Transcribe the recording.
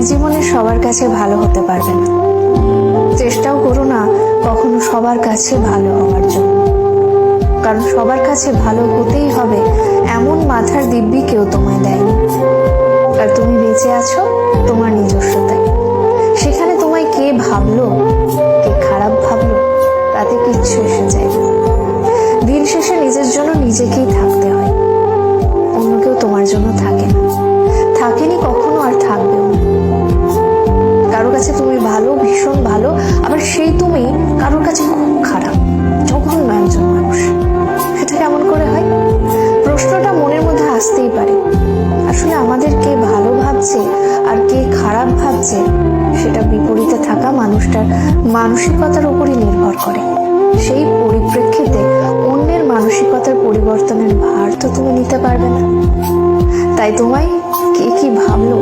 জীবনে সবার কাছে ভালো হতে পারবে না। চেষ্টাও করো না কখনো সবার কাছে ভালো হওয়ার জন্য, কারণ সবার কাছে ভালো হতেই হবে এমন মাথার দিব্যি কেউ তোমায় দেয়নি। আর তুমি বেঁচে আছো তোমার নিজস্বতায়। সেখানে তোমায় কে ভাবলো, কে খারাপ ভাবলো, তাতে কিচ্ছু এসে যায় না। দিন শেষে নিজের জন্য নিজেকেই থাকতে হয়, অন্য কেউ তোমার জন্য থাকে না, থাকেনি কখনো, আর থাকবেও না। কারোর কাছে তুমি ভালো, ভীষণ ভালো, আবার সেই তুমি কারোর কাছে খুব খারাপ, জঘন্য একজন মানুষ। সেটা কেমন করে হয়? প্রশ্নটা মনের মধ্যে আসতেই পারে। আসলে আমাদের কে ভালো ভাবছে আর কে খারাপ ভাবছে সেটা বিপরীতে থাকা মানুষটার মানসিকতার উপরই নির্ভর করে। সেই পরিপ্রেক্ষিতে অন্যের মানসিকতার পরিবর্তনের ভার তো তুমি নিতে পারবে না। তাই তোমায় কে কি ভাবলো